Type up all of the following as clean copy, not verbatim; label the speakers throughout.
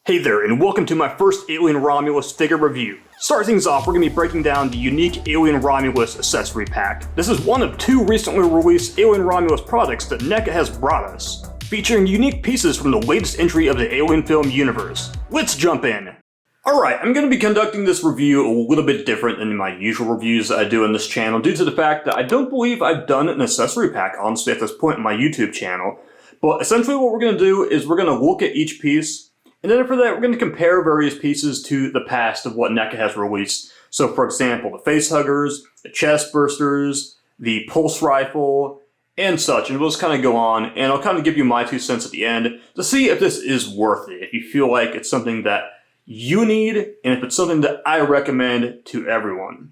Speaker 1: Hey there, and welcome to my first Alien Romulus figure review. Start things off, we're going to be breaking down the unique Alien Romulus accessory pack. This is one of two recently released Alien Romulus products that Neca has brought us, featuring unique pieces from the latest entry of the Alien film universe. Let's jump in! Alright, I'm going to be conducting this review a little bit different than my usual reviews that I do on this channel due to the fact that I don't believe I've done an accessory pack, honestly, at this point in my YouTube channel. But essentially what we're going to do is we're going to look at each piece, and then for that, we're going to compare various pieces to the past of what Neca has released. So, for example, the face huggers, the chest bursters, the pulse rifle, and such. And we'll just kind of go on, and I'll kind of give you my 2 cents at the end to see if this is worth it, if you feel like it's something that you need, and if it's something that I recommend to everyone.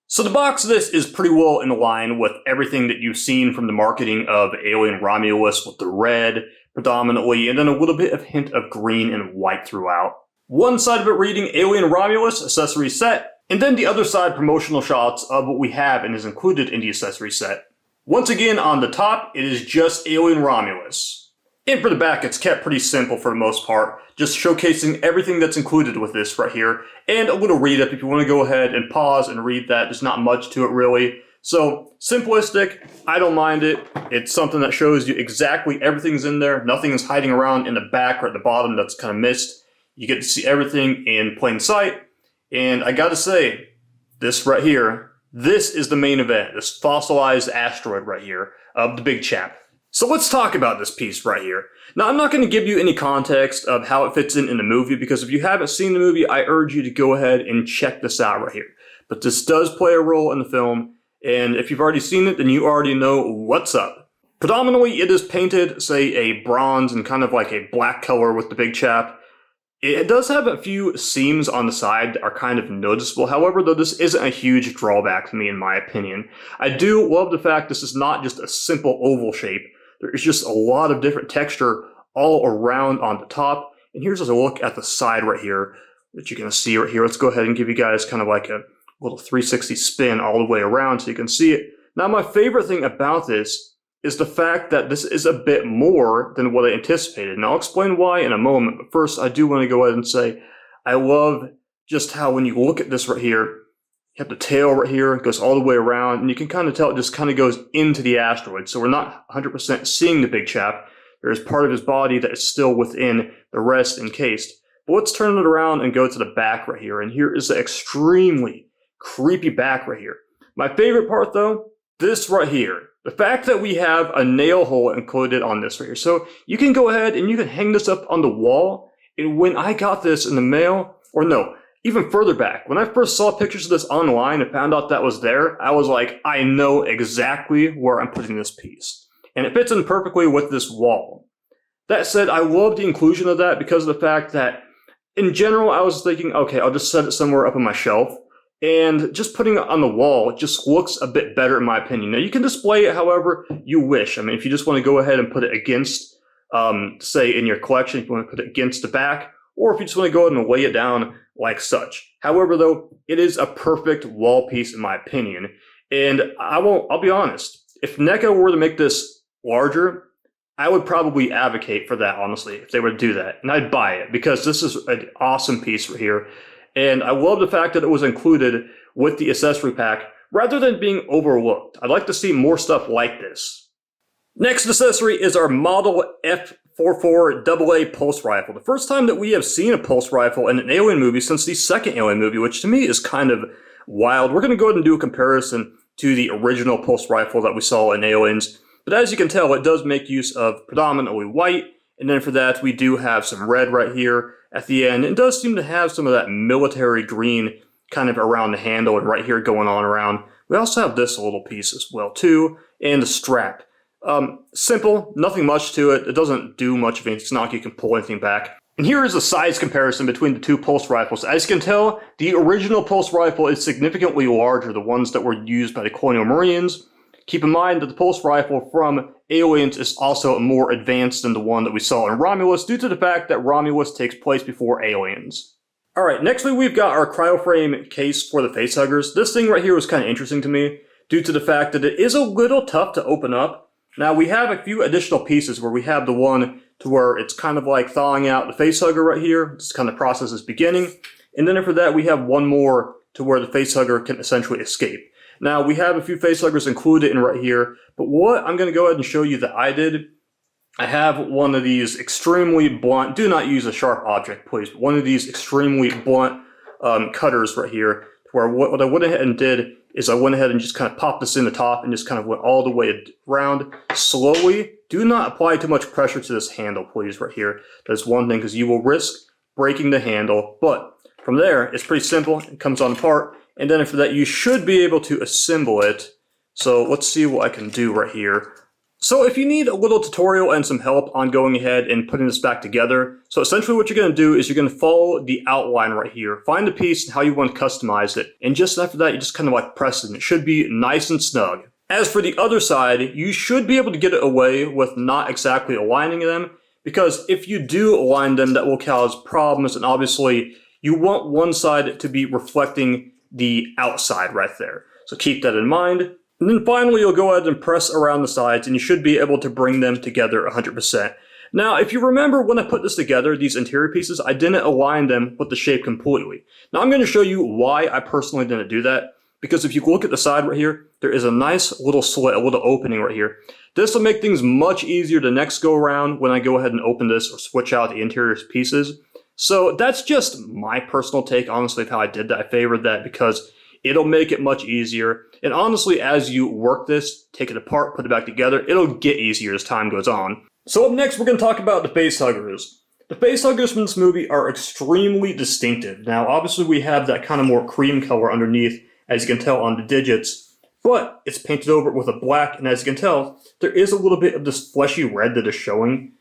Speaker 1: So the box of this is pretty well in line with everything that you've seen from the marketing of Alien Romulus with the red, predominantly, and then a little bit of hint of green and white throughout. One side of it reading Alien Romulus Accessory Set, and then the other side promotional shots of what we have and is included in the accessory set. Once again, on the top, it is just Alien Romulus. And for the back, it's kept pretty simple for the most part, just showcasing everything that's included with this right here, and a little read-up if you want to go ahead and pause and read that. There's not much to it really. So, simplistic, I don't mind it. It's something that shows you exactly everything's in there. Nothing is hiding around in the back or at the bottom that's kind of missed. You get to see everything in plain sight. And I gotta say, this right here, this is the main event. This fossilized asteroid right here of the big chap. So let's talk about this piece right here. Now, I'm not going to give you any context of how it fits in the movie, because if you haven't seen the movie, I urge you to go ahead and check this out right here. But this does play a role in the film, and if you've already seen it, then you already know what's up. Predominantly, it is painted, say, a bronze and kind of like a black color with the big chap. It does have a few seams on the side that are kind of noticeable. However, though, this isn't a huge drawback to me, in my opinion. I do love the fact this is not just a simple oval shape. There's just a lot of different texture all around on the top. And here's a look at the side right here that you're going to see right here. Let's go ahead and give you guys kind of like a little 360 spin all the way around so you can see it. Now, my favorite thing about this is the fact that this is a bit more than what I anticipated. And I'll explain why in a moment. But first, I do want to go ahead and say I love just how when you look at this right here, you have the tail right here, it goes all the way around, and you can kind of tell it just kind of goes into the asteroid. So we're not 100% seeing the big chap. There is part of his body that is still within the rest encased. But let's turn it around and go to the back right here. And here is the extremely creepy back right here. My favorite part though, this right here. The fact that we have a nail hole included on this right here. So you can go ahead and you can hang this up on the wall. And when I got this in the mail, or no, even further back, when I first saw pictures of this online and found out that was there, I was like, I know exactly where I'm putting this piece. And it fits in perfectly with this wall. That said, I love the inclusion of that because of the fact that, in general, I was thinking, okay, I'll just set it somewhere up on my shelf. And just putting it on the wall, it just looks a bit better in my opinion. Now, you can display it however you wish. I mean, if you just want to go ahead and put it against, say, in your collection, if you want to put it against the back, or if you just want to go ahead and lay it down like such. However, though, it is a perfect wall piece in my opinion. And I'll be honest, if Neca were to make this larger, I would probably advocate for that, honestly, if they were to do that. And I'd buy it because this is an awesome piece right here. And I love the fact that it was included with the accessory pack rather than being overlooked. I'd like to see more stuff like this. Next accessory is our Model F44 AA pulse rifle. The first time that we have seen a pulse rifle in an Alien movie since the second Alien movie, which to me is kind of wild. We're going to go ahead and do a comparison to the original pulse rifle that we saw in Aliens. But as you can tell, it does make use of predominantly white. And then for that, we do have some red right here at the end. It does seem to have some of that military green kind of around the handle and right here going on around. We also have this little piece as well too, and the strap. Simple, nothing much to it. It doesn't do much of anything. It's not like you can pull anything back. And here is a size comparison between the two pulse rifles. As you can tell, the original pulse rifle is significantly larger, the ones that were used by the Colonial Marines. Keep in mind that the pulse rifle from Aliens is also more advanced than the one that we saw in Romulus due to the fact that Romulus takes place before Aliens. Alright, nextly we've got our cryoframe case for the facehuggers. This thing right here was kind of interesting to me due to the fact that it is a little tough to open up. Now we have a few additional pieces where we have the one to where it's kind of like thawing out the face hugger right here. This kind of process is beginning. And then after that, we have one more to where the face hugger can essentially escape. Now, we have a few face huggers included in right here, but what I'm going to go ahead and show you that I did, I have one of these extremely blunt, do not use a sharp object, please, but one of these extremely blunt cutters right here, where what I went ahead and did is I went ahead and just kind of popped this in the top and just kind of went all the way around slowly. Do not apply too much pressure to this handle, please, right here. That's one thing, because you will risk breaking the handle, but from there, it's pretty simple. It comes on apart. And then after that, you should be able to assemble it. So let's see what I can do right here. So if you need a little tutorial and some help on going ahead and putting this back together, so essentially what you're going to do is you're going to follow the outline right here. Find the piece and how you want to customize it. And just after that, you just kind of like press it. And it should be nice and snug. As for the other side, you should be able to get it away with not exactly aligning them. Because if you do align them, that will cause problems. And obviously, you want one side to be reflecting the outside right there. So keep that in mind. And then finally, you'll go ahead and press around the sides and you should be able to bring them together 100%. Now, if you remember when I put this together, these interior pieces, I didn't align them with the shape completely. Now, I'm going to show you why I personally didn't do that. Because if you look at the side right here, there is a nice little slit, a little opening right here. This will make things much easier the next go around when I go ahead and open this or switch out the interior pieces. So that's just my personal take, honestly, of how I did that. I favored that because it'll make it much easier. And honestly, as you work this, take it apart, put it back together, it'll get easier as time goes on. So up next, we're going to talk about the face huggers. The face huggers from this movie are extremely distinctive. Now, obviously, we have that kind of more cream color underneath, as you can tell on the digits, but it's painted over with a black, and as you can tell, there is a little bit of this fleshy red that is showing.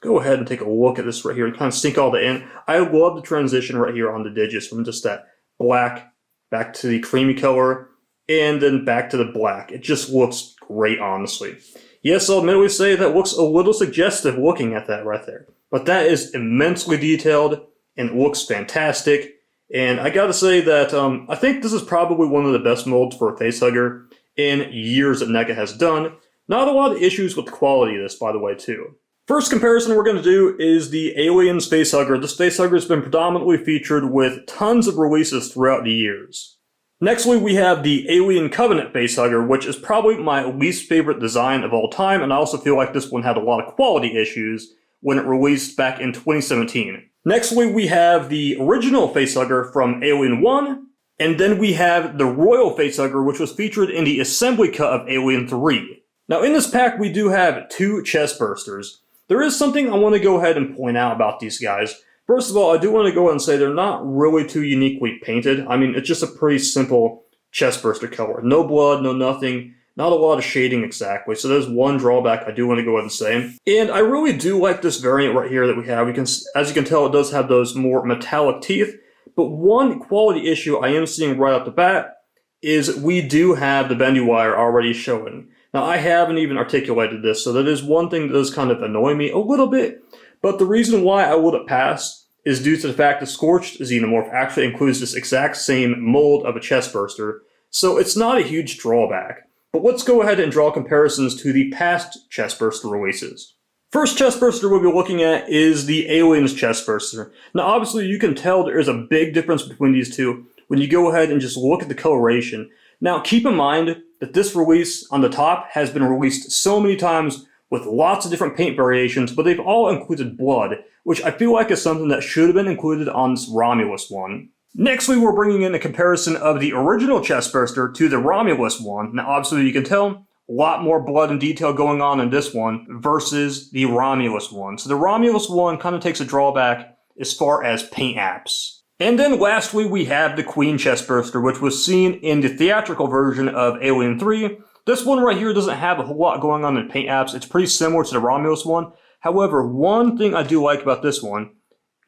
Speaker 1: Go ahead and take a look at this right here and kind of sink all that in. I love the transition right here on the digits from just that black back to the creamy color and then back to the black. It just looks great, honestly. Yes, I'll admittedly say that looks a little suggestive looking at that right there. But that is immensely detailed and it looks fantastic. And I gotta say that I think this is probably one of the best molds for a facehugger in years that NECA has done. Not a lot of issues with the quality of this, by the way, too. First comparison we're going to do is the Aliens facehugger. This facehugger has been predominantly featured with tons of releases throughout the years. Nextly, we have the Alien Covenant facehugger, which is probably my least favorite design of all time, and I also feel like this one had a lot of quality issues when it released back in 2017. Nextly, we have the original facehugger from Alien 1, and then we have the Royal facehugger, which was featured in the assembly cut of Alien 3. Now, in this pack, we do have two chest bursters. There is something I want to go ahead and point out about these guys. First of all, I do want to go ahead and say they're not really too uniquely painted. I mean, it's just a pretty simple chest burster color. No blood, no nothing, not a lot of shading exactly. So there's one drawback I do want to go ahead and say. And I really do like this variant right here that we have. As you can tell, it does have those more metallic teeth. But one quality issue I am seeing right off the bat is we do have the bendy wire already showing. Now, I haven't even articulated this, so that is one thing that does kind of annoy me a little bit. But the reason why I would have passed is due to the fact that Scorched Xenomorph actually includes this exact same mold of a chest burster, so it's not a huge drawback. But let's go ahead and draw comparisons to the past chest burster releases. First chest burster we'll be looking at is the Aliens chest burster. Now, obviously, you can tell there is a big difference between these two when you go ahead and just look at the coloration. Now, keep in mind that this release on the top has been released so many times with lots of different paint variations, but they've all included blood, which I feel like is something that should have been included on this Romulus one. Nextly, we're bringing in a comparison of the original chest burster to the Romulus one. Now, obviously, you can tell a lot more blood and detail going on in this one versus the Romulus one. So the Romulus one kind of takes a drawback as far as paint apps. And then lastly, we have the Queen chest burster, which was seen in the theatrical version of Alien 3. This one right here doesn't have a whole lot going on in paint apps. It's pretty similar to the Romulus one. However, one thing I do like about this one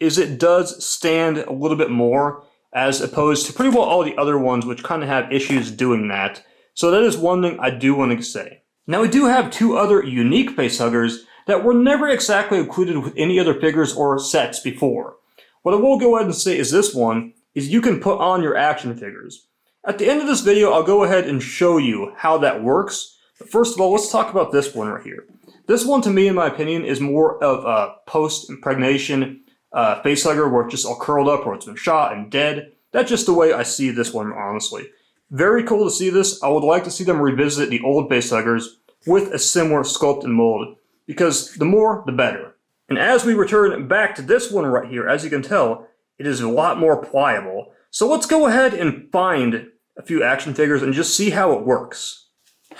Speaker 1: is it does stand a little bit more as opposed to pretty well all the other ones, which kind of have issues doing that. So that is one thing I do want to say. Now, we do have two other unique facehuggers that were never exactly included with any other figures or sets before. What I will go ahead and say is this one is you can put on your action figures. At the end of this video, I'll go ahead and show you how that works. But first of all, let's talk about this one right here. This one, to me, in my opinion, is more of a post-impregnation facehugger where it's just all curled up or it's been shot and dead. That's just the way I see this one, honestly. Very cool to see this. I would like to see them revisit the old facehuggers with a similar sculpt and mold, because the more, the better. And as we return back to this one right here, as you can tell, it is a lot more pliable. So let's go ahead and find a few action figures and just see how it works.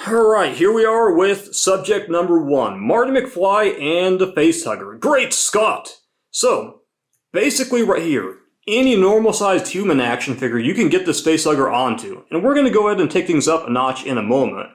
Speaker 1: Alright, here we are with subject number 1, Marty McFly and the Facehugger. Great Scott! So, basically right here, any normal-sized human action figure you can get this facehugger onto. And we're going to go ahead and take things up a notch in a moment.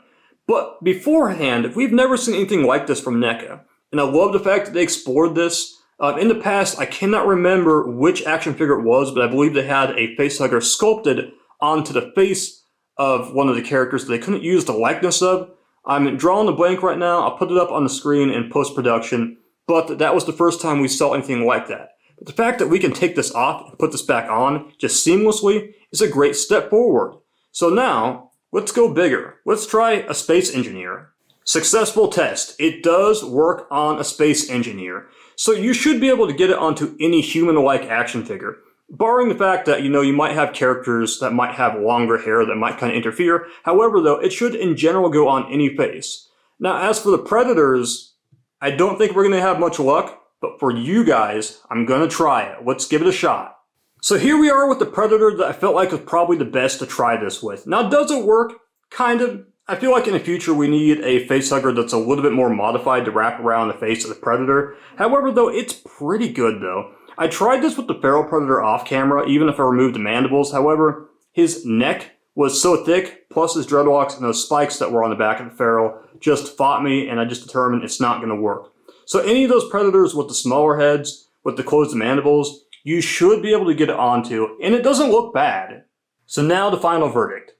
Speaker 1: But beforehand, we've never seen anything like this from NECA. And I love the fact that they explored this. In the past, I cannot remember which action figure it was, but I believe they had a facehugger sculpted onto the face of one of the characters that they couldn't use the likeness of. I'm drawing a blank right now. I'll put it up on the screen in post-production. But that was the first time we saw anything like that. But the fact that we can take this off and put this back on just seamlessly is a great step forward. So now, let's go bigger. Let's try a space engineer. Successful test. It does work on a space engineer. So you should be able to get it onto any human-like action figure. Barring the fact that, you might have characters that might have longer hair that might kind of interfere. However, though, it should in general go on any face. Now, as for the Predators, I don't think we're going to have much luck. But for you guys, I'm going to try it. Let's give it a shot. So here we are with the Predator that I felt like was probably the best to try this with. Now, does it work? Kind of. I feel like in the future we need a facehugger that's a little bit more modified to wrap around the face of the Predator. However, though, it's pretty good, though. I tried this with the Feral Predator off camera, even if I removed the mandibles. However, his neck was so thick, plus his dreadlocks and those spikes that were on the back of the Feral just fought me, and I just determined it's not going to work. So any of those Predators with the smaller heads, with the closed mandibles, you should be able to get it onto, and it doesn't look bad. So now the final verdict.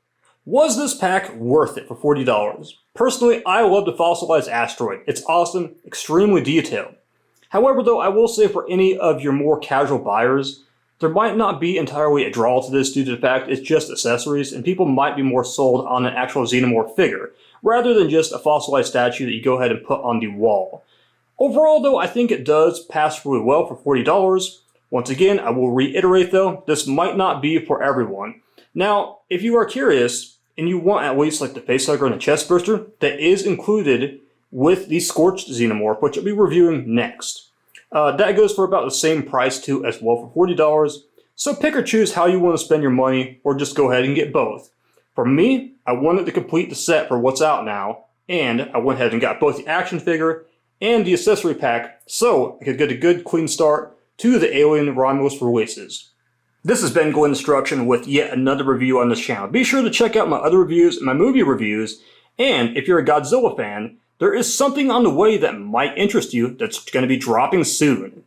Speaker 1: Was this pack worth it for $40? Personally, I love the fossilized asteroid. It's awesome, extremely detailed. However, though, I will say for any of your more casual buyers, there might not be entirely a draw to this due to the fact it's just accessories, and people might be more sold on an actual xenomorph figure, rather than just a fossilized statue that you go ahead and put on the wall. Overall, though, I think it does pass really well for $40. Once again, I will reiterate, though, this might not be for everyone. Now, if you are curious, and you want at least like the facehugger and the chest burster, that is included with the Scorched Xenomorph, which I'll be reviewing next. That goes for about the same price, too, as well for $40. So pick or choose how you want to spend your money, or just go ahead and get both. For me, I wanted to complete the set for what's out now, and I went ahead and got both the action figure and the accessory pack, so I could get a good clean start to the Alien Romulus releases. This has been Glenn Destruction with yet another review on this channel. Be sure to check out my other reviews and my movie reviews, and if you're a Godzilla fan, there is something on the way that might interest you that's going to be dropping soon.